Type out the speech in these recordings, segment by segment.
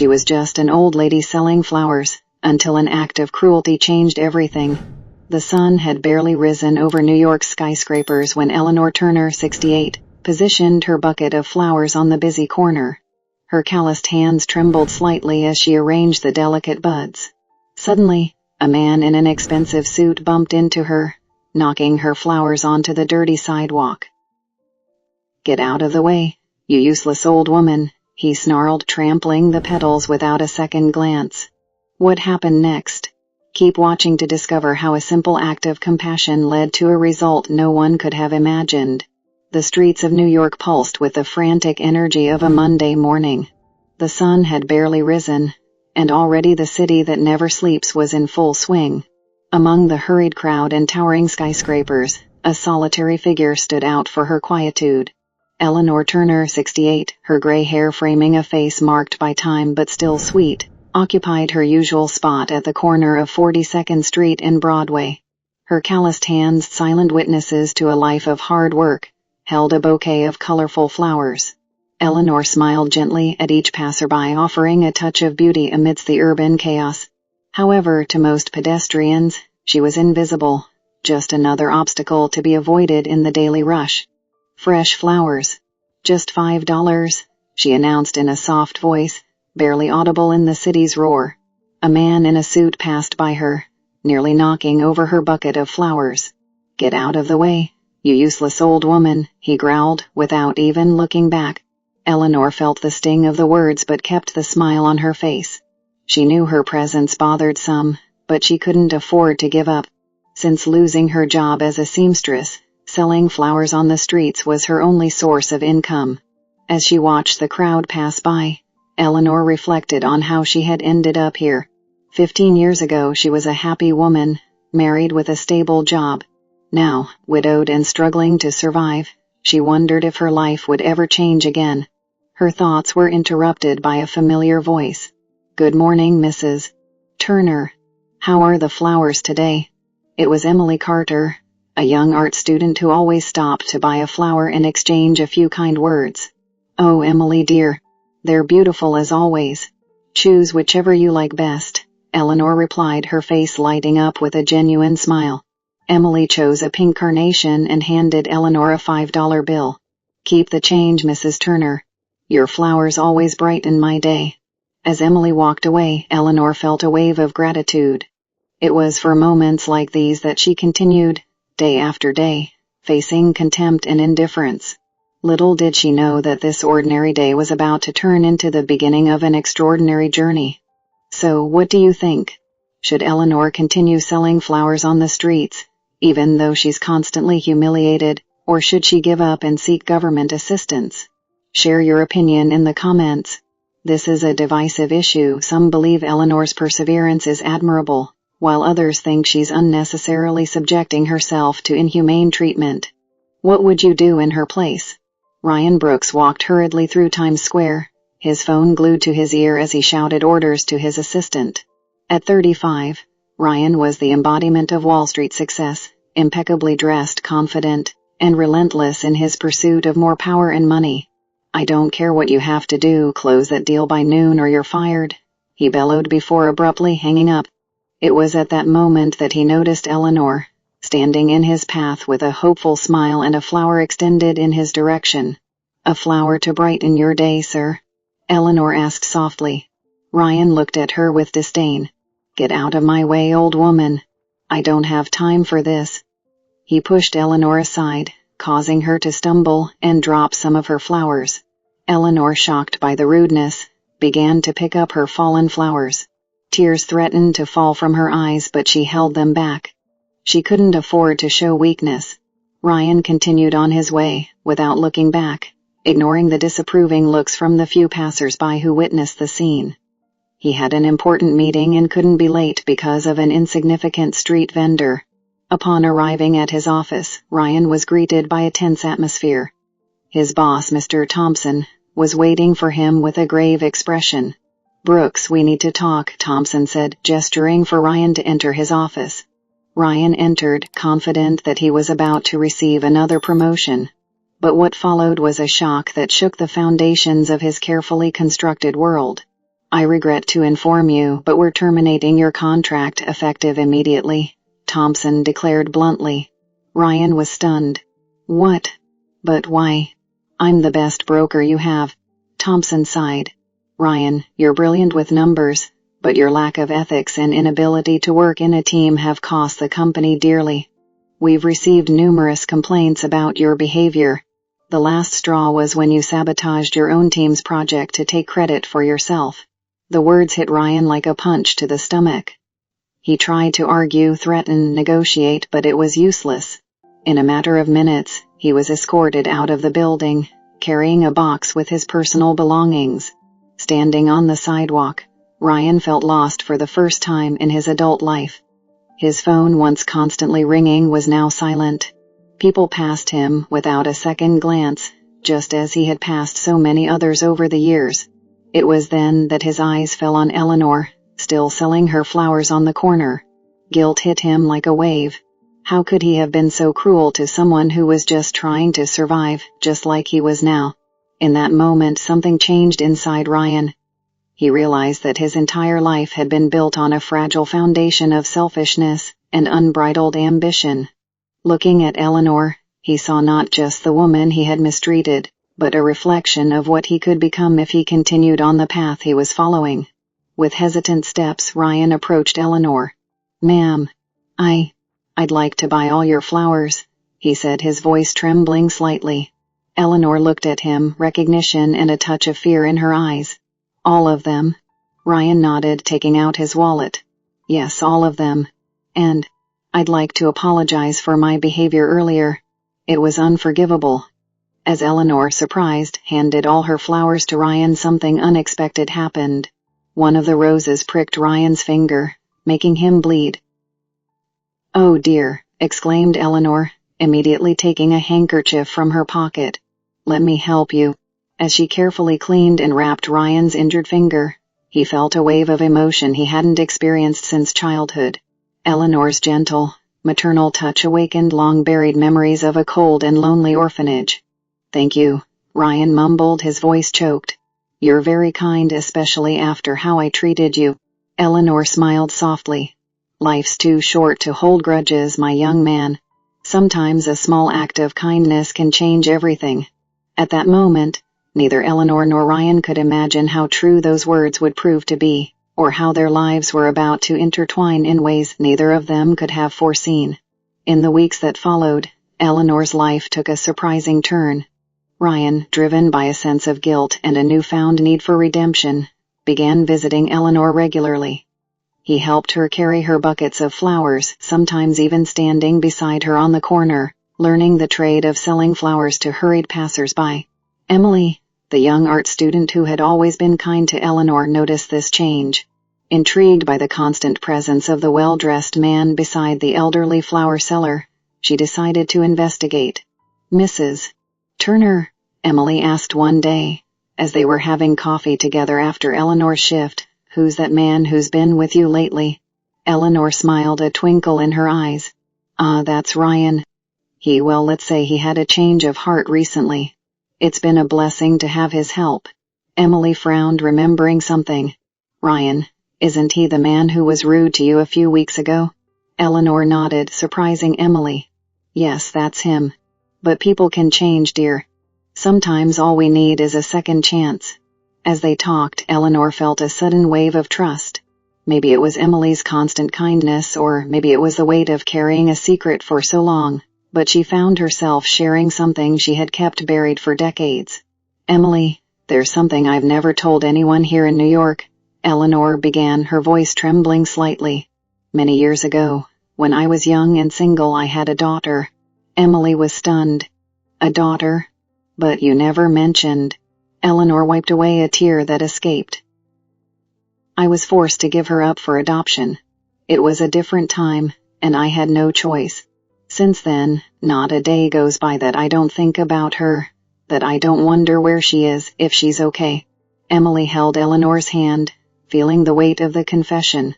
She was just an old lady selling flowers, until an act of cruelty changed everything. The sun had barely risen over New York's skyscrapers when Eleanor Turner, 68, positioned her bucket of flowers on the busy corner. Her calloused hands trembled slightly as she arranged the delicate buds. Suddenly, a man in an expensive suit bumped into her, knocking her flowers onto the dirty sidewalk. "Get out of the way, you useless old woman," he snarled, trampling the petals without a second glance. What happened next? Keep watching to discover how a simple act of compassion led to a result no one could have imagined. The streets of New York pulsed with the frantic energy of a Monday morning. The sun had barely risen, and already the city that never sleeps was in full swing. Among the hurried crowd and towering skyscrapers, a solitary figure stood out for her quietude. Eleanor Turner, 68, her gray hair framing a face marked by time but still sweet, occupied her usual spot at the corner of 42nd Street and Broadway. Her calloused hands, silent witnesses to a life of hard work, held a bouquet of colorful flowers. Eleanor smiled gently at each passerby, offering a touch of beauty amidst the urban chaos. However, to most pedestrians, she was invisible, just another obstacle to be avoided in the daily rush. "Fresh flowers. Just $5, she announced in a soft voice, barely audible in the city's roar. A man in a suit passed by her, nearly knocking over her bucket of flowers. "Get out of the way, you useless old woman," he growled, without even looking back. Eleanor felt the sting of the words but kept the smile on her face. She knew her presence bothered some, but she couldn't afford to give up. Since losing her job as a seamstress, selling flowers on the streets was her only source of income. As she watched the crowd pass by, Eleanor reflected on how she had ended up here. 15 years ago she was a happy woman, married with a stable job. Now, widowed and struggling to survive, she wondered if her life would ever change again. Her thoughts were interrupted by a familiar voice. "Good morning, Mrs. Turner. How are the flowers today?" It was Emily Carter, a young art student who always stopped to buy a flower and exchange a few kind words. "Oh, Emily dear. They're beautiful as always. Choose whichever you like best," Eleanor replied, her face lighting up with a genuine smile. Emily chose a pink carnation and handed Eleanor a $5 bill. "Keep the change, Mrs. Turner. Your flowers always brighten my day." As Emily walked away, Eleanor felt a wave of gratitude. It was for moments like these that she continued, day after day, facing contempt and indifference. Little did she know that this ordinary day was about to turn into the beginning of an extraordinary journey. So, what do you think? Should Eleanor continue selling flowers on the streets, even though she's constantly humiliated, or should she give up and seek government assistance? Share your opinion in the comments. This is a divisive issue. Some believe Eleanor's perseverance is admirable, while others think she's unnecessarily subjecting herself to inhumane treatment. What would you do in her place? Ryan Brooks walked hurriedly through Times Square, his phone glued to his ear as he shouted orders to his assistant. At 35, Ryan was the embodiment of Wall Street success, impeccably dressed, confident, and relentless in his pursuit of more power and money. "I don't care what you have to do, close that deal by noon or you're fired," he bellowed before abruptly hanging up. It was at that moment that he noticed Eleanor, standing in his path with a hopeful smile and a flower extended in his direction. "A flower to brighten your day, sir?" Eleanor asked softly. Ryan looked at her with disdain. "Get out of my way, old woman. I don't have time for this." He pushed Eleanor aside, causing her to stumble and drop some of her flowers. Eleanor, shocked by the rudeness, began to pick up her fallen flowers. Tears threatened to fall from her eyes, but she held them back. She couldn't afford to show weakness. Ryan continued on his way, without looking back, ignoring the disapproving looks from the few passers-by who witnessed the scene. He had an important meeting and couldn't be late because of an insignificant street vendor. Upon arriving at his office, Ryan was greeted by a tense atmosphere. His boss, Mr. Thompson, was waiting for him with a grave expression. "Brooks, we need to talk," Thompson said, gesturing for Ryan to enter his office. Ryan entered, confident that he was about to receive another promotion. But what followed was a shock that shook the foundations of his carefully constructed world. I regret to inform you, but we're terminating your contract effective immediately, Thompson declared bluntly. Ryan was stunned. What? But why? I'm the best broker you have. Thompson sighed. Ryan, you're brilliant with numbers, but your lack of ethics and inability to work in a team have cost the company dearly. We've received numerous complaints about your behavior. The last straw was when you sabotaged your own team's project to take credit for yourself. The words hit Ryan like a punch to the stomach. He tried to argue, threaten, negotiate, but it was useless. In a matter of minutes, he was escorted out of the building, carrying a box with his personal belongings. Standing on the sidewalk, Ryan felt lost for the first time in his adult life. His phone, once constantly ringing, was now silent. People passed him without a second glance, just as he had passed so many others over the years. It was then that his eyes fell on Eleanor, still selling her flowers on the corner. Guilt hit him like a wave. How could he have been so cruel to someone who was just trying to survive, just like he was now? In that moment, something changed inside Ryan. He realized that his entire life had been built on a fragile foundation of selfishness and unbridled ambition. Looking at Eleanor, he saw not just the woman he had mistreated, but a reflection of what he could become if he continued on the path he was following. With hesitant steps, Ryan approached Eleanor. "Ma'am, I'd like to buy all your flowers," he said, his voice trembling slightly. Eleanor looked at him, recognition and a touch of fear in her eyes. "All of them?" Ryan nodded, taking out his wallet. "Yes, all of them. And I'd like to apologize for my behavior earlier. It was unforgivable." As Eleanor, surprised, handed all her flowers to Ryan, something unexpected happened. One of the roses pricked Ryan's finger, making him bleed. "Oh dear," exclaimed Eleanor, immediately taking a handkerchief from her pocket. "Let me help you." As she carefully cleaned and wrapped Ryan's injured finger, he felt a wave of emotion he hadn't experienced since childhood. Eleanor's gentle, maternal touch awakened long-buried memories of a cold and lonely orphanage. "Thank you," Ryan mumbled, his voice choked. "You're very kind, especially after how I treated you." Eleanor smiled softly. "Life's too short to hold grudges, my young man. Sometimes a small act of kindness can change everything." At that moment, neither Eleanor nor Ryan could imagine how true those words would prove to be, or how their lives were about to intertwine in ways neither of them could have foreseen. In the weeks that followed, Eleanor's life took a surprising turn. Ryan, driven by a sense of guilt and a newfound need for redemption, began visiting Eleanor regularly. He helped her carry her buckets of flowers, sometimes even standing beside her on the corner, learning the trade of selling flowers to hurried passers-by. Emily, the young art student who had always been kind to Eleanor, noticed this change. Intrigued by the constant presence of the well-dressed man beside the elderly flower seller, she decided to investigate. "Mrs. Turner?" Emily asked one day, as they were having coffee together after Eleanor's shift. "Who's that man who's been with you lately?" Eleanor smiled, a twinkle in her eyes. "Ah, that's Ryan. Let's say he had a change of heart recently. It's been a blessing to have his help." Emily frowned, remembering something. "Ryan, isn't he the man who was rude to you a few weeks ago?" Eleanor nodded, surprising Emily. "Yes, that's him. But people can change, dear. Sometimes all we need is a second chance." As they talked, Eleanor felt a sudden wave of trust. Maybe it was Emily's constant kindness, or maybe it was the weight of carrying a secret for so long, but she found herself sharing something she had kept buried for decades. "Emily, there's something I've never told anyone here in New York," Eleanor began, her voice trembling slightly. "Many years ago, when I was young and single, I had a daughter." Emily was stunned. "A daughter? But you never mentioned." Eleanor wiped away a tear that escaped. "I was forced to give her up for adoption. It was a different time, and I had no choice. Since then, not a day goes by that I don't think about her, that I don't wonder where she is, if she's okay." Emily held Eleanor's hand, feeling the weight of the confession.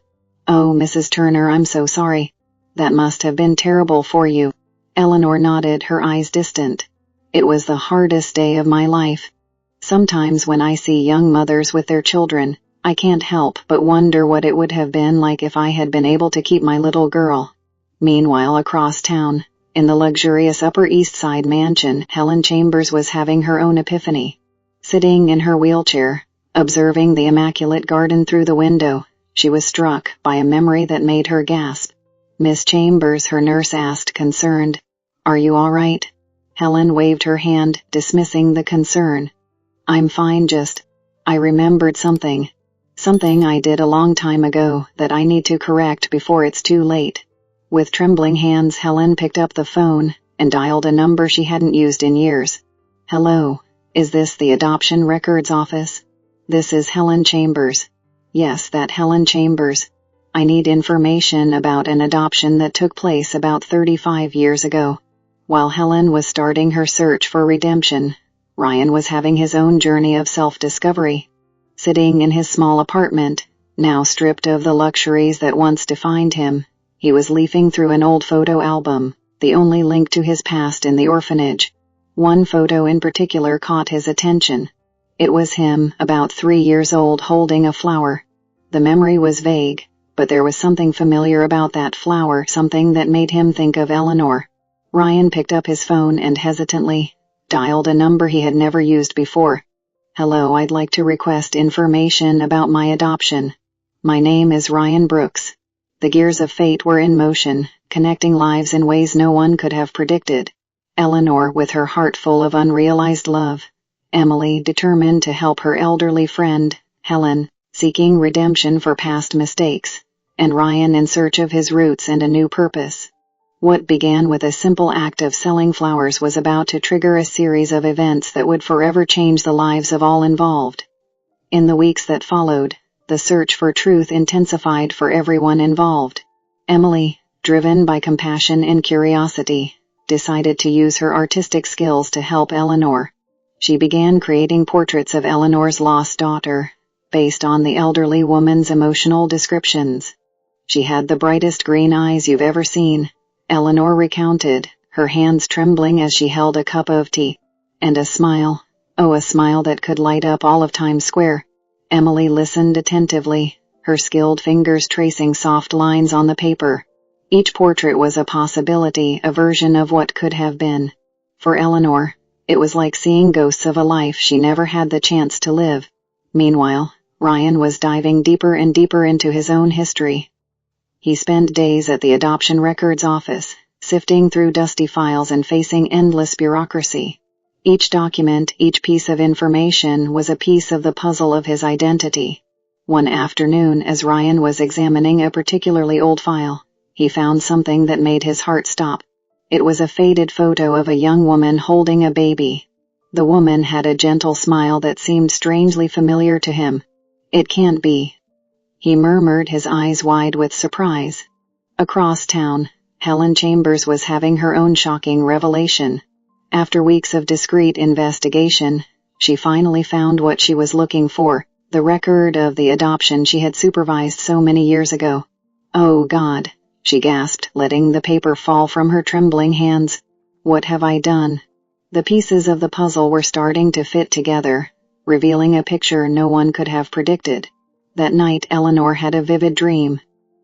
"Oh, Mrs. Turner, I'm so sorry. That must have been terrible for you." Eleanor nodded, her eyes distant. "It was the hardest day of my life. Sometimes when I see young mothers with their children, I can't help but wonder what it would have been like if I had been able to keep my little girl. Meanwhile, across town, in the luxurious Upper East Side mansion, Helen Chambers was having her own epiphany. Sitting in her wheelchair, observing the immaculate garden through the window, she was struck by a memory that made her gasp. "Miss Chambers," her nurse asked, concerned. "Are you all right?" Helen waved her hand, dismissing the concern. "I'm fine, I remembered something. Something I did a long time ago that I need to correct before it's too late." With trembling hands, Helen picked up the phone and dialed a number she hadn't used in years. "Hello, is this the Adoption Records office? This is Helen Chambers." "Yes, that Helen Chambers. I need information about an adoption that took place about 35 years ago." While Helen was starting her search for redemption, Ryan was having his own journey of self-discovery. Sitting in his small apartment, now stripped of the luxuries that once defined him, he was leafing through an old photo album, the only link to his past in the orphanage. One photo in particular caught his attention. It was him, about 3 years old, holding a flower. The memory was vague, but there was something familiar about that flower, something that made him think of Eleanor. Ryan picked up his phone and hesitantly dialed a number he had never used before. "Hello, I'd like to request information about my adoption. My name is Ryan Brooks." The gears of fate were in motion, connecting lives in ways no one could have predicted. Eleanor, with her heart full of unrealized love. Emily, determined to help her elderly friend, Helen, seeking redemption for past mistakes. And Ryan in search of his roots and a new purpose. What began with a simple act of selling flowers was about to trigger a series of events that would forever change the lives of all involved. In the weeks that followed, the search for truth intensified for everyone involved. Emily, driven by compassion and curiosity, decided to use her artistic skills to help Eleanor. She began creating portraits of Eleanor's lost daughter, based on the elderly woman's emotional descriptions. "She had the brightest green eyes you've ever seen," Eleanor recounted, her hands trembling as she held a cup of tea. "And a smile, oh, a smile that could light up all of Times Square." Emily listened attentively, her skilled fingers tracing soft lines on the paper. Each portrait was a possibility, a version of what could have been. For Eleanor, it was like seeing ghosts of a life she never had the chance to live. Meanwhile, Ryan was diving deeper and deeper into his own history. He spent days at the Adoption Records office, sifting through dusty files and facing endless bureaucracy. Each document, each piece of information was a piece of the puzzle of his identity. One afternoon, as Ryan was examining a particularly old file, he found something that made his heart stop. It was a faded photo of a young woman holding a baby. The woman had a gentle smile that seemed strangely familiar to him. "It can't be," he murmured, his eyes wide with surprise. Across town, Helen Chambers was having her own shocking revelation. After weeks of discreet investigation, she finally found what she was looking for, the record of the adoption she had supervised so many years ago. "Oh God," she gasped, letting the paper fall from her trembling hands. "What have I done?" The pieces of the puzzle were starting to fit together, revealing a picture no one could have predicted. That night, Eleanor had a vivid dream.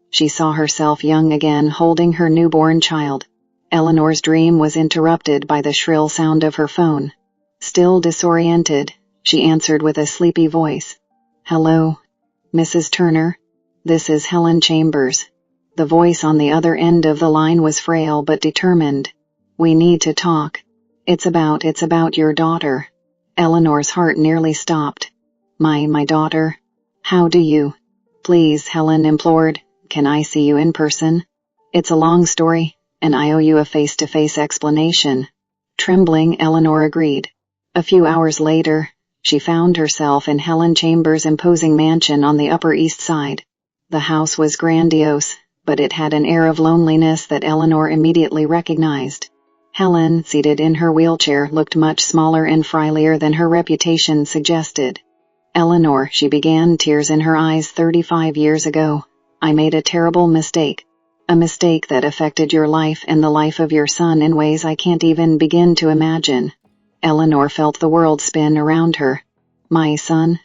She saw herself young again, holding her newborn child. Eleanor's dream was interrupted by the shrill sound of her phone. Still disoriented, she answered with a sleepy voice. "Hello, Mrs. Turner? This is Helen Chambers." The voice on the other end of the line was frail but determined. "We need to talk. It's about your daughter." Eleanor's heart nearly stopped. My daughter? How do you?" "Please," Helen implored, "can I see you in person? It's a long story, and I owe you a face-to-face explanation." Trembling, Eleanor agreed. A few hours later, she found herself in Helen Chambers' imposing mansion on the Upper East Side. The house was grandiose, but it had an air of loneliness that Eleanor immediately recognized. Helen, seated in her wheelchair, looked much smaller and frilier than her reputation suggested. "Eleanor," she began, tears in her eyes, 35 years ago, I made a terrible mistake. A mistake that affected your life and the life of your son in ways I can't even begin to imagine." Eleanor felt the world spin around her. "My son?"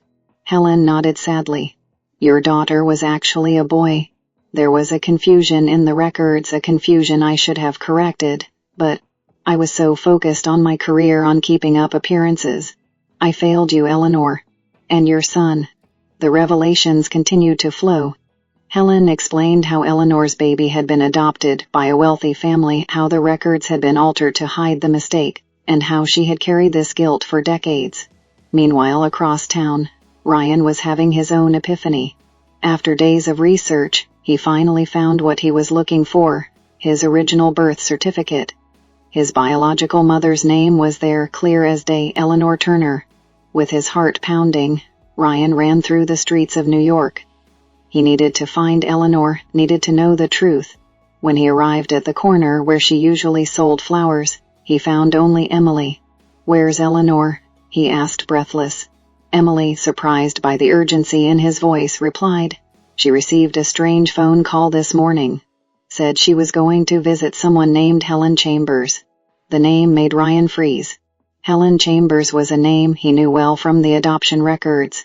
Helen nodded sadly. Your daughter was actually a boy. There was a confusion in the records, a confusion I should have corrected, but I was so focused on my career, on keeping up appearances. I failed you, Eleanor. And your son." The revelations continued to flow. Helen explained how Eleanor's baby had been adopted by a wealthy family, how the records had been altered to hide the mistake, and how she had carried this guilt for decades. Meanwhile, across town, Ryan was having his own epiphany. After days of research, he finally found what he was looking for: his original birth certificate. His biological mother's name was there, clear as day, Eleanor Turner. With his heart pounding, Ryan ran through the streets of New York. He needed to find Eleanor, needed to know the truth. When he arrived at the corner where she usually sold flowers, he found only Emily. "Where's Eleanor?" he asked, breathless. Emily, surprised by the urgency in his voice, replied, "She received a strange phone call this morning. Said she was going to visit someone named Helen Chambers." The name made Ryan freeze. Helen Chambers was a name he knew well from the adoption records.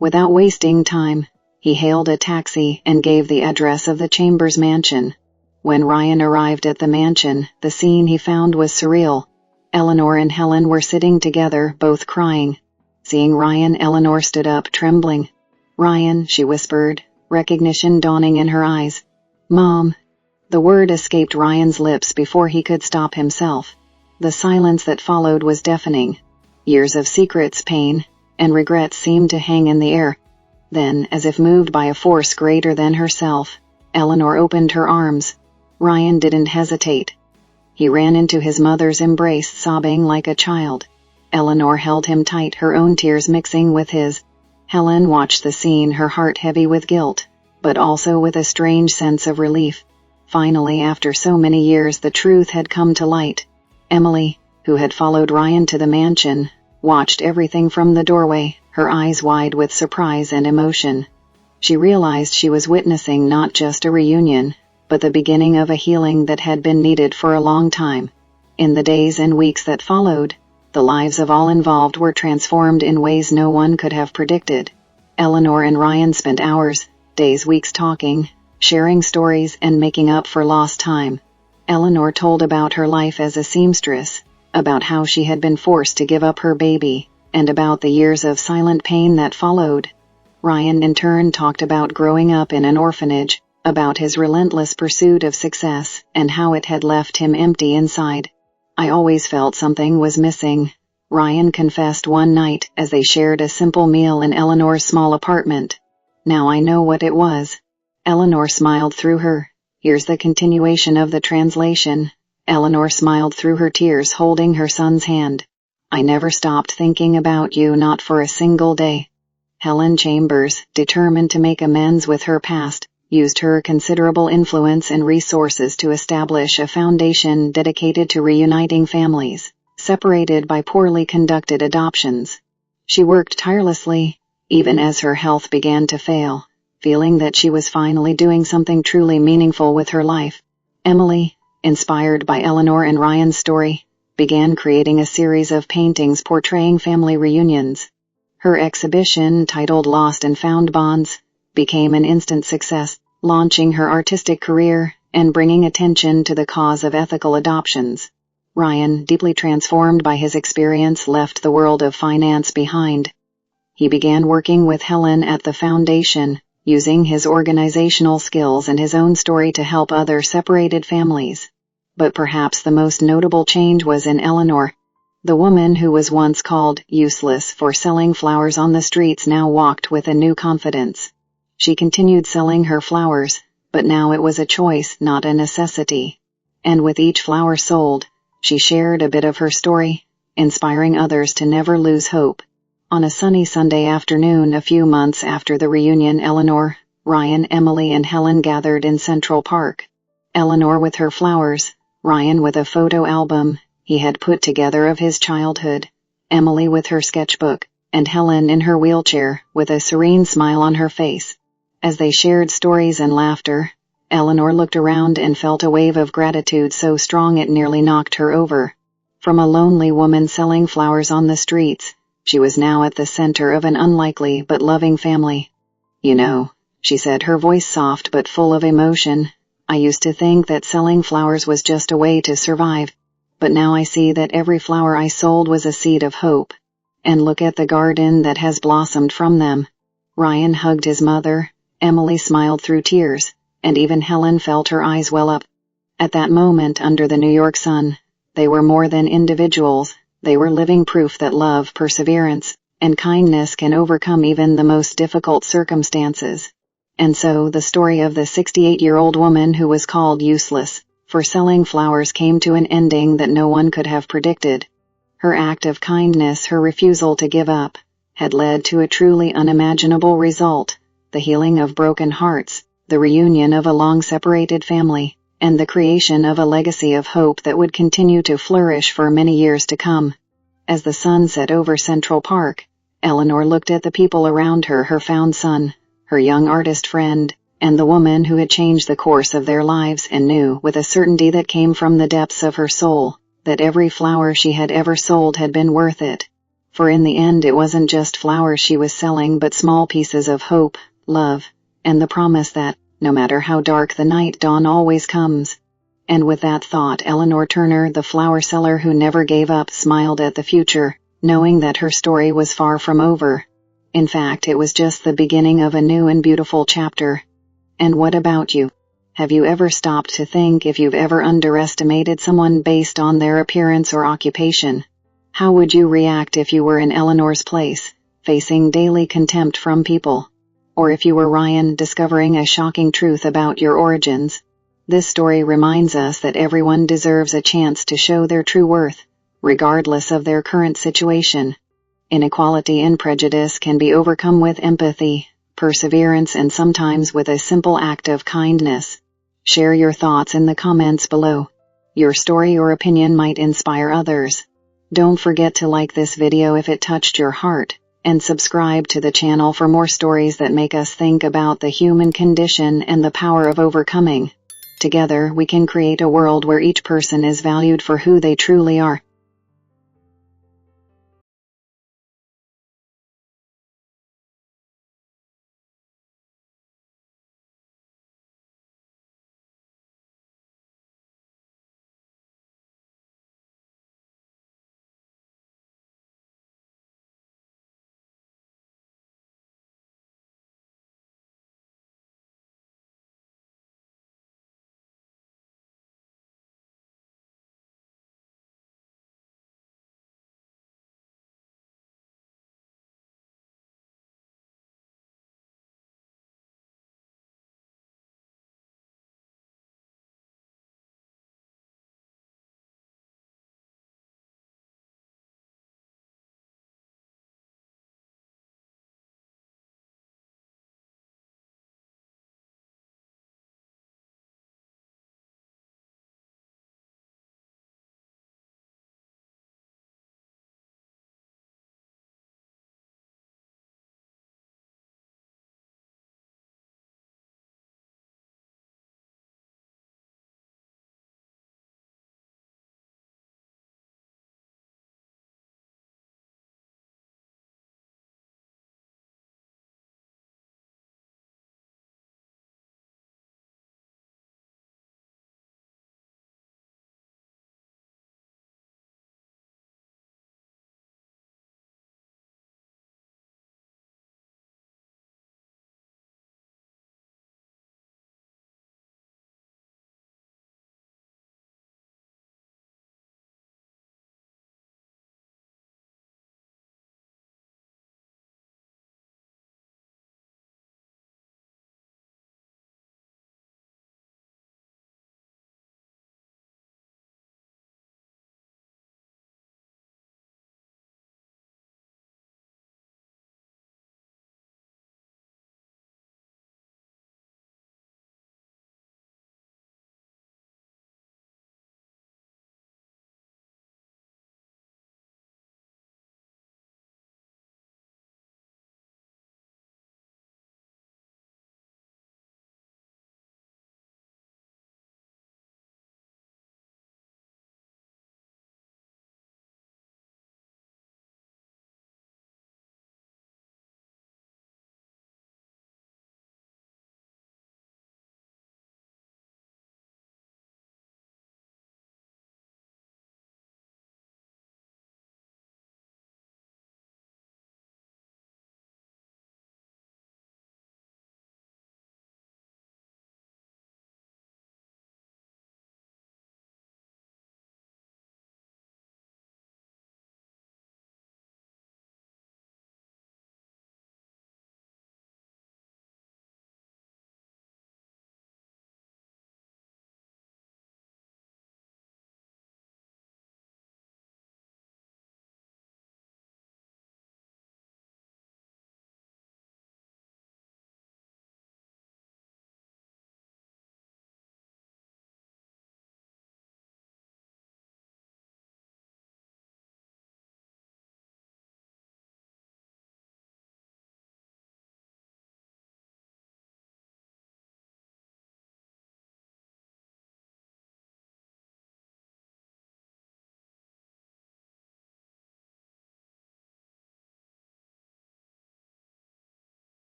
Without wasting time, he hailed a taxi and gave the address of the Chambers mansion. When Ryan arrived at the mansion, the scene he found was surreal. Eleanor and Helen were sitting together, both crying. Seeing Ryan, Eleanor stood up, trembling. "Ryan," she whispered, recognition dawning in her eyes. "Mom." The word escaped Ryan's lips before he could stop himself. The silence that followed was deafening. Years of secrets, pain, and regret seemed to hang in the air. Then, as if moved by a force greater than herself, Eleanor opened her arms. Ryan didn't hesitate. He ran into his mother's embrace, sobbing like a child. Eleanor held him tight, her own tears mixing with his. Helen watched the scene, her heart heavy with guilt, but also with a strange sense of relief. Finally, after so many years, the truth had come to light. Emily, who had followed Ryan to the mansion, watched everything from the doorway, her eyes wide with surprise and emotion. She realized she was witnessing not just a reunion, but the beginning of a healing that had been needed for a long time. In the days and weeks that followed, the lives of all involved were transformed in ways no one could have predicted. Eleanor and Ryan spent hours, days, weeks talking, sharing stories and making up for lost time. Eleanor told about her life as a seamstress, about how she had been forced to give up her baby, and about the years of silent pain that followed. Ryan in turn talked about growing up in an orphanage, about his relentless pursuit of success, and how it had left him empty inside. "I always felt something was missing," Ryan confessed one night as they shared a simple meal in Eleanor's small apartment. "Now I know what it was." Eleanor smiled through her. Here's the continuation of the translation. Eleanor smiled through her tears, holding her son's hand. "I never stopped thinking about you, not for a single day." Helen Chambers, determined to make amends with her past, used her considerable influence and resources to establish a foundation dedicated to reuniting families, separated by poorly conducted adoptions. She worked tirelessly, even as her health began to fail, feeling that she was finally doing something truly meaningful with her life. Emily, inspired by Eleanor and Ryan's story, began creating a series of paintings portraying family reunions. Her exhibition, titled Lost and Found Bonds, became an instant success, launching her artistic career and bringing attention to the cause of ethical adoptions. Ryan, deeply transformed by his experience, left the world of finance behind. He began working with Helen at the foundation, using his organizational skills and his own story to help other separated families. But perhaps the most notable change was in Eleanor. The woman who was once called useless for selling flowers on the streets now walked with a new confidence. She continued selling her flowers, but now it was a choice, not a necessity. And with each flower sold, she shared a bit of her story, inspiring others to never lose hope. On a sunny Sunday afternoon a few months after the reunion, Eleanor, Ryan, Emily, and Helen gathered in Central Park. Eleanor with her flowers, Ryan with a photo album he had put together of his childhood, Emily with her sketchbook, and Helen in her wheelchair, with a serene smile on her face. As they shared stories and laughter, Eleanor looked around and felt a wave of gratitude so strong it nearly knocked her over. From a lonely woman selling flowers on the streets, she was now at the center of an unlikely but loving family. You know, she said, her voice soft but full of emotion, I used to think that selling flowers was just a way to survive. But now I see that every flower I sold was a seed of hope. And look at the garden that has blossomed from them. Ryan hugged his mother, Emily smiled through tears, and even Helen felt her eyes well up. At that moment under the New York sun, they were more than individuals, they were living proof that love, perseverance, and kindness can overcome even the most difficult circumstances. And so the story of the 68-year-old woman who was called useless for selling flowers came to an ending that no one could have predicted. Her act of kindness, her refusal to give up, had led to a truly unimaginable result, the healing of broken hearts, the reunion of a long-separated family, and the creation of a legacy of hope that would continue to flourish for many years to come. As the sun set over Central Park, Eleanor looked at the people around her, her found son, her young artist friend, and the woman who had changed the course of their lives, and knew with a certainty that came from the depths of her soul that every flower she had ever sold had been worth it. For in the end it wasn't just flowers she was selling, but small pieces of hope, love, and the promise that, no matter how dark the night, dawn always comes. And with that thought, Eleanor Turner, the flower seller who never gave up, smiled at the future, knowing that her story was far from over. In fact, it was just the beginning of a new and beautiful chapter. And what about you? Have you ever stopped to think if you've ever underestimated someone based on their appearance or occupation? How would you react if you were in Eleanor's place, facing daily contempt from people? Or if you were Ryan, discovering a shocking truth about your origins? This story reminds us that everyone deserves a chance to show their true worth, regardless of their current situation. Inequality and prejudice can be overcome with empathy, perseverance, and sometimes with a simple act of kindness. Share your thoughts in the comments below. Your story or opinion might inspire others. Don't forget to like this video if it touched your heart, and subscribe to the channel for more stories that make us think about the human condition and the power of overcoming. Together we can create a world where each person is valued for who they truly are.